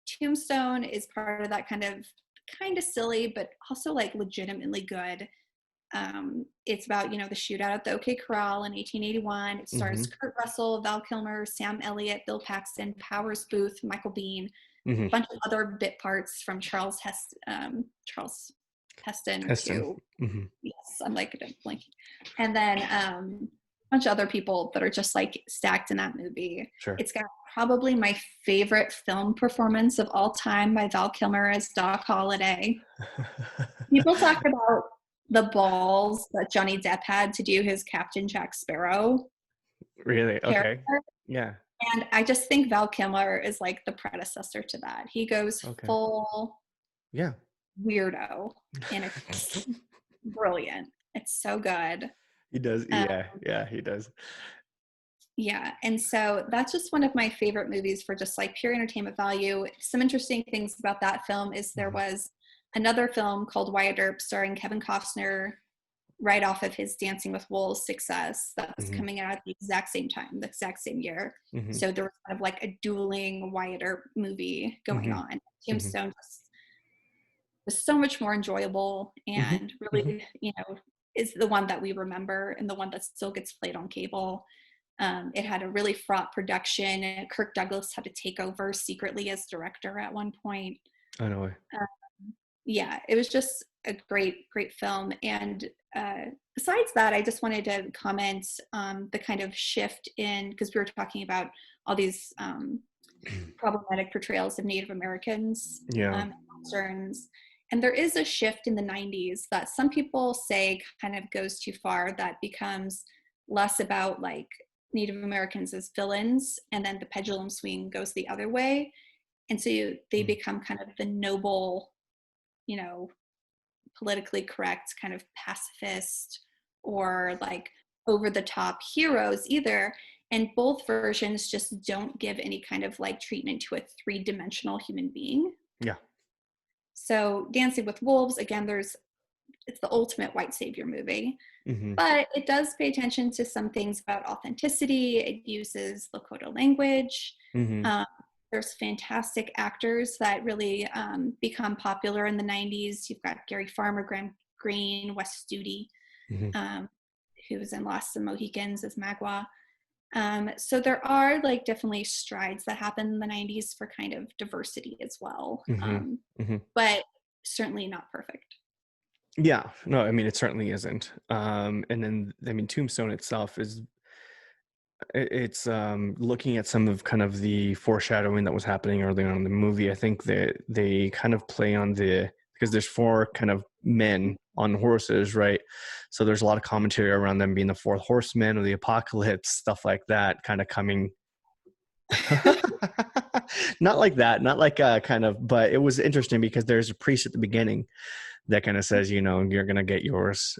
Tombstone is part of that kind of silly, but also like legitimately good. It's about the shootout at the OK Corral in 1881. It stars Hmm. Kurt Russell, Val Kilmer, Sam Elliott, Bill Paxton, Powers Booth, Michael Bean, Hmm. a bunch of other bit parts from Charles Heston Heston. to Hmm. yes, I'm like blanking, and then a bunch of other people that are just like stacked in that movie. Sure. It's got probably my favorite film performance of all time by Val Kilmer as Doc Holliday. People talk about the balls that Johnny Depp had to do his Captain Jack Sparrow Really? character. Okay. Yeah. And I just think Val Kilmer is like the predecessor to that. He goes Okay. full Yeah. weirdo, and it's brilliant. It's so good. He does. Um, Yeah. Yeah. He does. yeah, and so that's just one of my favorite movies for just like pure entertainment value. Some interesting things about that film is there Hmm. was another film called Wyatt Earp starring Kevin Costner right off of his Dancing with Wolves success that was Hmm. coming out at the exact same time, the exact same year. Hmm. So there was kind of like a dueling Wyatt Earp movie going Hmm. on. Hmm. Tombstone was so much more enjoyable Hmm. and Hmm. really, is the one that we remember and the one that still gets played on cable. It had a really fraught production, and Kirk Douglas had to take over secretly as director at one point. I know. Uh, yeah, it was just a great film. And besides that, I just wanted to comment the kind of shift in, because we were talking about all these problematic portrayals of Native Americans, Yeah. Westerns. And there is a shift in the 90s that some people say kind of goes too far, that becomes less about like Native Americans as villains, and then the pendulum swing goes the other way. And so they Mm. become kind of the noble, you know, politically correct kind of pacifist or like over the top heroes either. And both versions just don't give any kind of like treatment to a three-dimensional human being. Yeah. So Dancing with Wolves, again, it's the ultimate white savior movie, Mm-hmm. but it does pay attention to some things about authenticity. It uses Lakota language. Mm-hmm. Um, there's fantastic actors that really become popular in the 90s. You've got Gary Farmer, Graham Greene, Wes Studi, Mm-hmm. um, who was in Lost and Mohicans as Magua. So there are like definitely strides that happen in the 90s for kind of diversity as well, Mm-hmm. Mm-hmm. but certainly not perfect. Yeah, no, I mean it certainly isn't. And then I mean Tombstone itself is it's looking at some of kind of the foreshadowing that was happening early on in the movie. I think that they kind of play on the, because there's four kind of men on horses, right? So there's a lot of commentary around them being the fourth horseman of the apocalypse, stuff like that, kind of coming. Not like that, not like kind of, but it was interesting because there's a priest at the beginning that kind of says, you know, you're gonna get yours.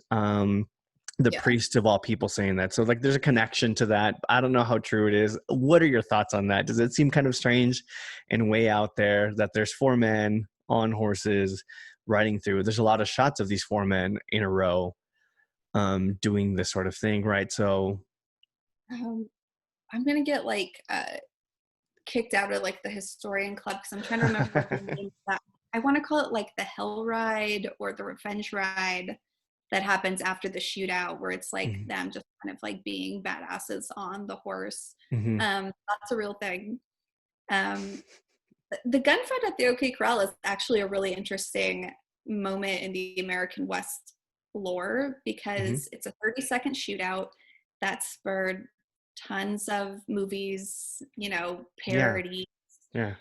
The Yeah. priest of all people saying that, so like there's a connection to that. I don't know how true it is. What are your thoughts on that? Does it seem kind of strange and way out there that there's four men on horses riding through? There's a lot of shots of these four men in a row doing this sort of thing, right? So Um, I'm gonna get like kicked out of like the historian club because I'm trying to remember the name of that. I want to call it like the Hell Ride or the Revenge Ride that happens after the shootout, where it's like mhm, them just kind of like being badasses on the horse. mhm, That's a real thing. Um, the gunfight at the OK Corral is actually a really interesting moment in the American West lore mhm, because it's a 30-second shootout that spurred tons of movies, yeah, parody, yeah,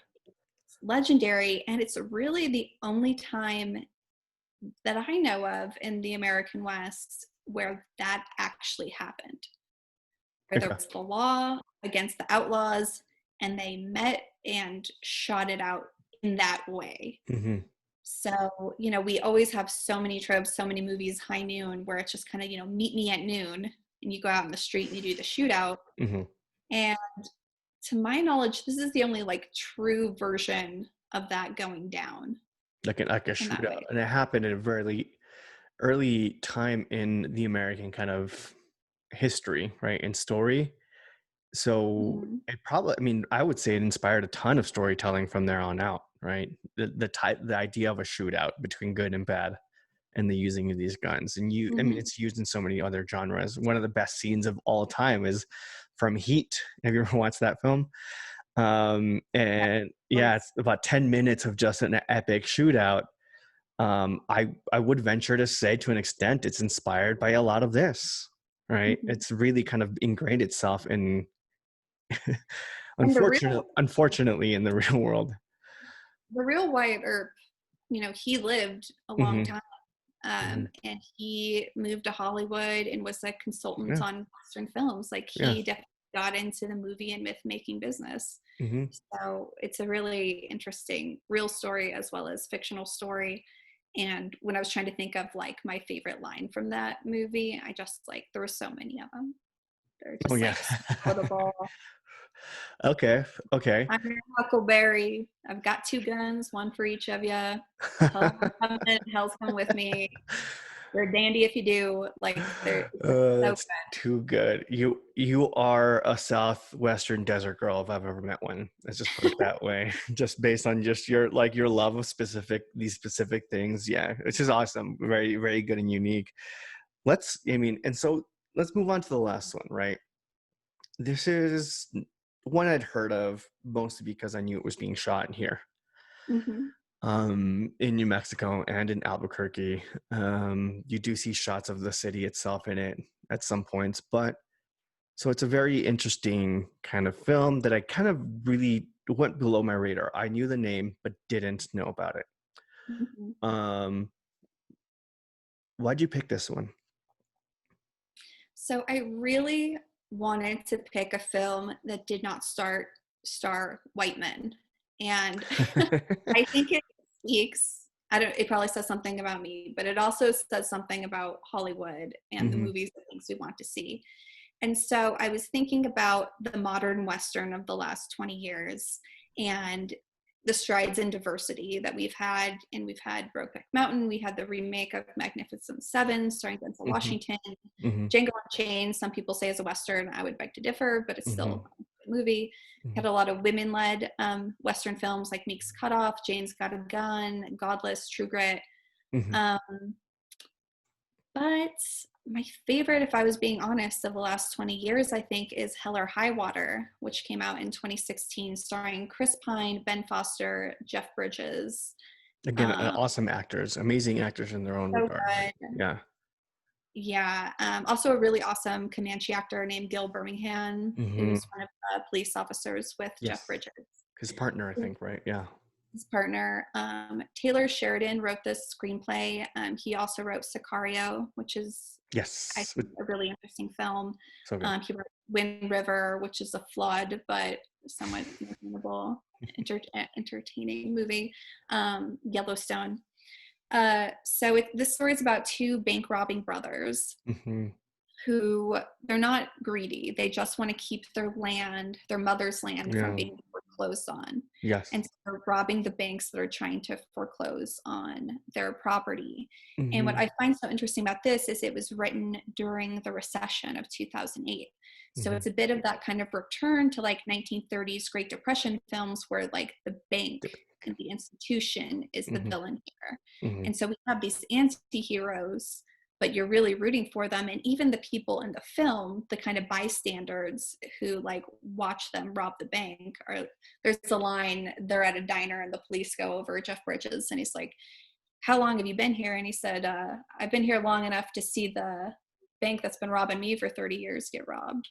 legendary, and it's really the only time that I know of in the American West where that actually happened, where there yeah, was the law against the outlaws and they met and shot it out in that way. mhm, So, we always have so many tropes, so many movies, High Noon, where it's just kind of, meet me at noon and you go out in the street and you do the shootout. mhm. And to my knowledge, this is the only like true version of that going down Like a in that shootout, way. and it happened at a very early time in the American kind of history, right, and story. So Mm-hmm. it probably, I mean, I would say it inspired a ton of storytelling from there on out, right? The idea of a shootout between good and bad, and the using of these guns. And I mean, Mm-hmm. it's used in so many other genres. One of the best scenes of all time is from Heat. Have you ever watched that film? And yeah, it's about 10 minutes of just an epic shootout. I would venture to say, to an extent, it's inspired by a lot of this, right? Mm-hmm. It's really kind of ingrained itself in, And unfortunately, in the real world. the real Wyatt Earp, he lived a long Hmm. time. Hmm. And he moved to Hollywood and was a consultant Yeah, on Western films. Like yeah. he definitely got into the movie and myth making business. Hmm. So it's a really interesting real story as well as fictional story. And when I was trying to think of like my favorite line from that movie, I just like there were so many of them. They're Oh just yeah. like so quotable. Okay. Okay. I'm your Huckleberry. I've got two guns, one for each of you. Hell's coming, hell's coming with me. You're a dandy if you do. Like they're it's just so That's too good. You are a southwestern desert girl if I've ever met one. Let's just put it that way. Just based on just your love of these specific things. Yeah, it's just awesome. Very, very good and unique. I mean, and so let's move on to the last one, right? This is one I'd heard of mostly because I knew it was being shot in here, Hmm. in New Mexico and in Albuquerque. You do see shots of the city itself in it at some points, but so it's a very interesting kind of film that I kind of really went below my radar. I knew the name, but didn't know about it. Hmm. Um, why'd you pick this one? So I really wanted to pick a film that did not star white men. And I think it speaks, I don't, it probably says something about me, but it also says something about Hollywood and the Hmm. movies and things we want to see. And so I was thinking about the modern Western of the last 20 years and the strides in diversity that we've had. And we've had Brokeback Mountain, we had the remake of Magnificent Seven starring Denzel Hmm. Washington, Hmm. Django Unchained, some people say is a Western. I would beg to differ, but it's Hmm. still a good movie. Hmm. Had a lot of women-led Western films like Meek's Cutoff, Jane's Got a Gun, Godless, True Grit. Hmm. Um, but my favorite, if I was being honest, of the last 20 years, I think, is Hell or High Water, which came out in 2016, starring Chris Pine, Ben Foster, Jeff Bridges. Again, Um, awesome actors, amazing actors in their own so regard. Like, good. yeah. Yeah. Also, a really awesome Comanche actor named Gil Birmingham, Hmm. who's one of the police officers with Jeff Yes. Bridges. His partner, I think, right? Yeah. His partner. Taylor Sheridan wrote this screenplay. He also wrote Sicario, which is, I Yes. think, a really interesting film. So good. He wrote Wind River, which is a flawed but somewhat reasonable, entertaining movie. Yellowstone. This story is about two bank robbing brothers Hmm. who, they're not greedy. They just want to keep their land, their mother's land, from Yeah. being foreclosed on. Yes. And so they're robbing the banks that are trying to foreclose on their property. And what Hmm. I find so interesting about this is it was written during the recession of 2008. So Hmm. it's a bit of that kind of return to like 1930s Great Depression films where like the bank and the institution is the Hmm. villain here. Hmm. And so we have these anti-heroes, but you're really rooting for them. And even the people in the film, the kind of bystanders who like watch them rob the bank, or there's a line, they're at a diner and the police go over Jeff Bridges and he's like, how long have you been here? And he said, I've been here long enough to see the bank that's been robbing me for 30 years get robbed,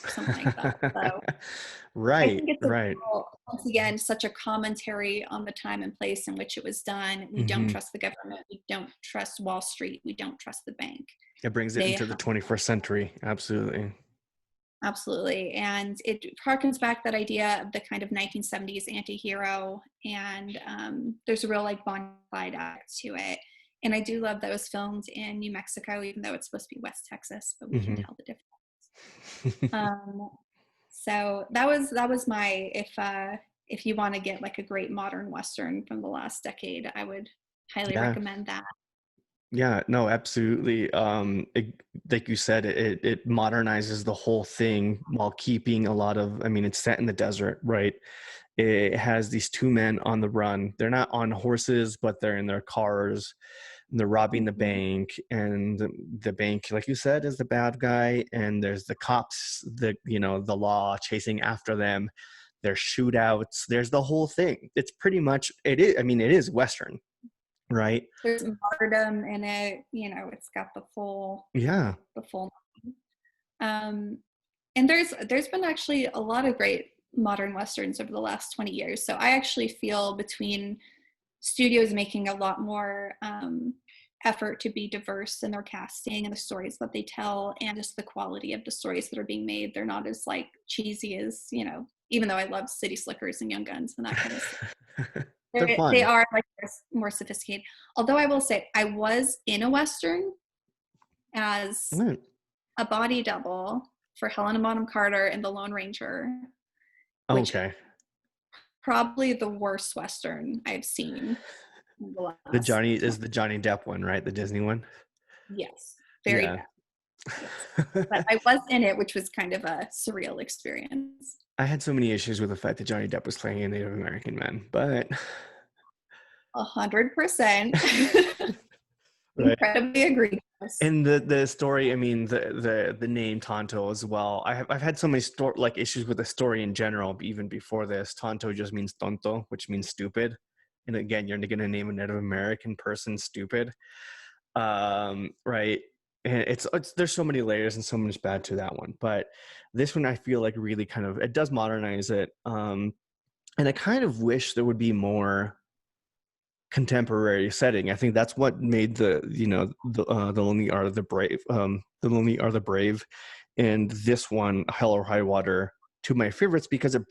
or something like that. So I Right. think it's a Right. real, once again, such a commentary on the time and place in which it was done. We don't Hmm. trust the government. We don't trust Wall Street. We don't trust the bank. It brings it They into the 21st century. Absolutely. Absolutely. And it harkens back that idea of the kind of 1970s anti-hero. And there's a real like Bonnie Clyde aspect to it. And I do love that it was filmed in New Mexico, even though it's supposed to be West Texas, but we can Hmm. tell the difference. So that was my, if you want to get like a great modern Western from the last decade, I would highly Yeah. recommend that. Yeah, no, absolutely. Like you said, it modernizes the whole thing while keeping a lot of, I mean, it's set in the desert, right? It has these two men on the run. They're not on horses, but they're in their cars and they're robbing the Mhm. bank. And the bank, like you said, is the bad guy. And there's the cops, the law chasing after them. There's shootouts. There's the whole thing. It's pretty much, it is, I mean, it is Western, right? There's martyrdom in it, it's got Yeah. the full. Um, and there's been actually a lot of great modern westerns over the last 20 years. So I actually feel between studios making a lot more effort to be diverse in their casting and the stories that they tell, and just the quality of the stories that are being made. They're not as like cheesy as, even though I love City Slickers and Young Guns and that kind of stuff. They're They fun. are like more sophisticated. Although I will say I was in a western as Mm. a body double for Helena Bonham Carter in The Lone Ranger, which Okay. probably the worst western I've seen in the The last Johnny 20. is the Johnny Depp one, right? The Disney one. Yes, very Yeah. bad. Yes, but I was in it, which was kind of a surreal experience. I had so many issues with the fact that Johnny Depp was playing a Native American man, but 100%. right. Incredibly agree. Yes. And the story, I mean, the name Tonto as well. I've had so many like issues with the story in general, even before this. Tonto just means tonto, which means stupid. And again, you're going to name a Native American person stupid, right? And it's there's so many layers and so much bad to that one. But this one, I feel like really kind of it does modernize it, and I kind of wish there would be more contemporary setting. I think that's what made the Lonely Are the Brave, the Lonely Are the Brave, and this one Hell or High Water to my favorites because it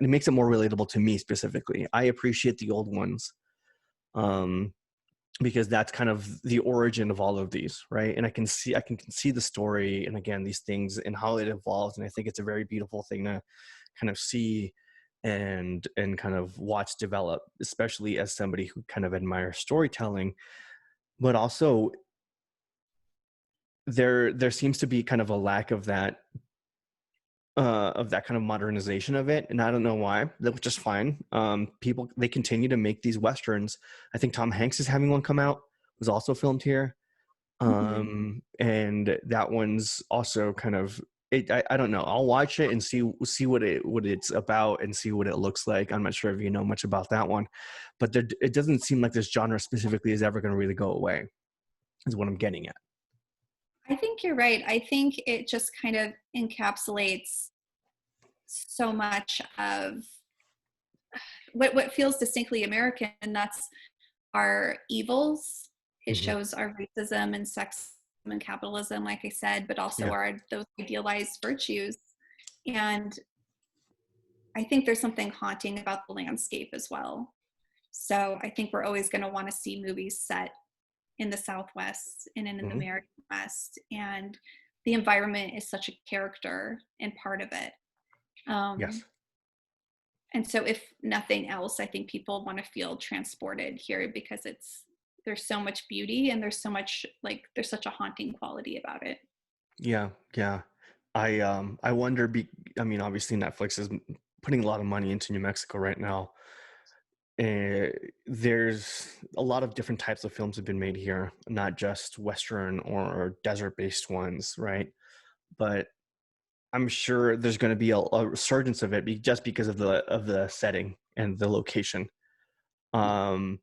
makes it more relatable to me specifically. I appreciate the old ones, um, because that's kind of the origin of all of these, right? And I can see the story and again these things and how it evolves, and I think it's a very beautiful thing to kind of see and kind of watch develop, especially as somebody who kind of admires storytelling. But also there seems to be kind of a lack of that kind of modernization of it, and I don't know why. That's just fine. People, they continue to make these westerns. I think Tom Hanks is having one come out, was also filmed here, Hmm. and that one's also kind of I don't know. I'll watch it and see what it's about and see what it looks like. I'm not sure if you know much about that one, but it doesn't seem like this genre specifically is ever going to really go away. Is what I'm getting at. I think you're right. I think it just kind of encapsulates so much of what feels distinctly American, and that's our evils. It Hmm. shows our racism and sexism and capitalism, like I said, but also Yeah. our those idealized virtues. And I think there's something haunting about the landscape as well. So I think we're always going to want to see movies set in the Southwest and in the Hmm. American West. And the environment is such a character and part of it. Um, Yes. and so, if nothing else, I think people want to feel transported here because there's so much beauty and there's so much like there's such a haunting quality about it. Yeah. Yeah. I wonder. I mean, obviously Netflix is putting a lot of money into New Mexico right now. uh, there's a lot of different types of films have been made here, not just Western or desert-based ones, right? But I'm sure there's going to be a resurgence of it just because of the setting and the location. Um,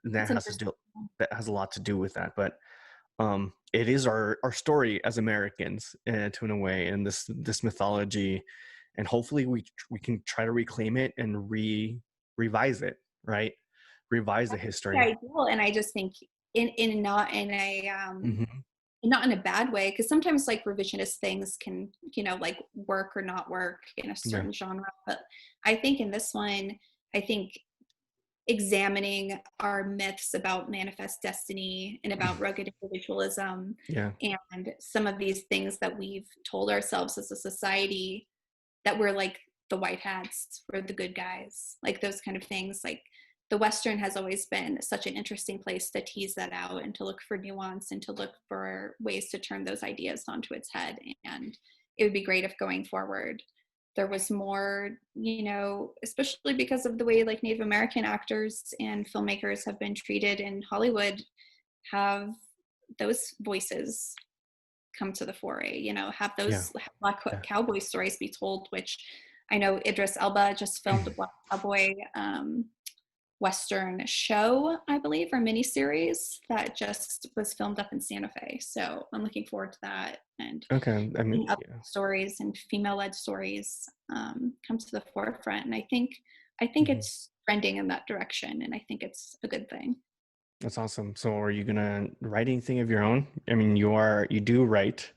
that It's has to interesting. do that has a lot to do with that. But it is our story as Americans, to in a way, and this mythology, and hopefully we can try to reclaim it and revise it, right? Revise the The history. ideal, and I just think in not in a Hmm. not in a bad way, because sometimes like revisionist things can like work or not work in a Yeah. certain genre. But I think in this one, I think examining our myths about manifest destiny and about rugged individualism Yeah. and some of these things that we've told ourselves as a society that we're like the white hats, we're the good guys, like those kind of things. Like the Western has always been such an interesting place to tease that out and to look for nuance and to look for ways to turn those ideas onto its head. And it would be great if going forward there was more, especially because of the way like Native American actors and filmmakers have been treated in Hollywood, have those voices come to the foray, have Yeah. those Black Yeah. Cowboy stories be told, which I know Idris Elba just filmed a Black Cowboy Western show, I believe, or miniseries that just was filmed up in Santa Fe. So I'm looking forward to that and Okay. I mean, seeing other yeah. stories and female-led stories come to the forefront. And I think Hmm. it's trending in that direction, and I think it's a good thing. That's awesome. So, are you gonna write anything of your own? I mean, you do write.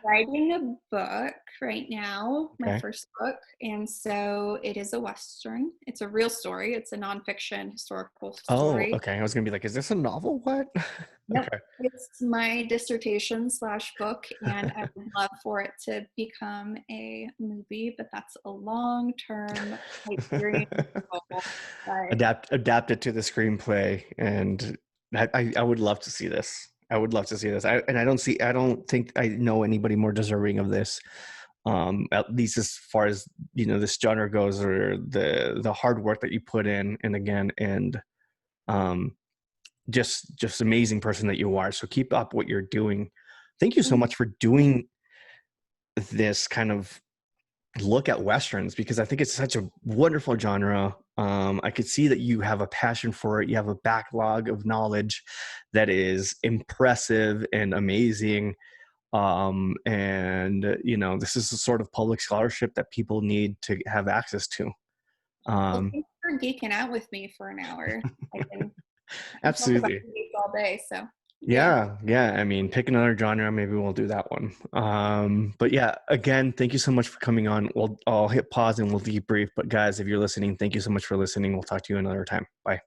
Writing a book right now, my Okay. first book, and so it is a Western. It's a real story. It's a nonfiction historical Oh, story. okay. I was gonna be like, is this a novel? What? Nope. Okay. It's my dissertation slash book, and I would love for it to become a movie, but that's a long term Hyperion goal. But Adapt it to the screenplay, and I would love to see this. I would love to see this. I don't think I know anybody more deserving of this. At least as far as this genre goes, or the hard work that you put in, and again, and um just amazing person that you are. So keep up what you're doing. Thank you so Mm. much for doing this kind of look at westerns, because I think it's such a wonderful genre. I could see that you have a passion for it. You have a backlog of knowledge that is impressive and amazing. And this is the sort of public scholarship that people need to have access to. Well, Um, thanks for geeking out with me for an hour. I can talk about Absolutely. movies all day. So yeah. Yeah. I mean, pick another genre. Maybe we'll do that one. But yeah, again, thank you so much for coming on. I'll hit pause and we'll debrief. But guys, if you're listening, thank you so much for listening. We'll talk to you another time. Bye.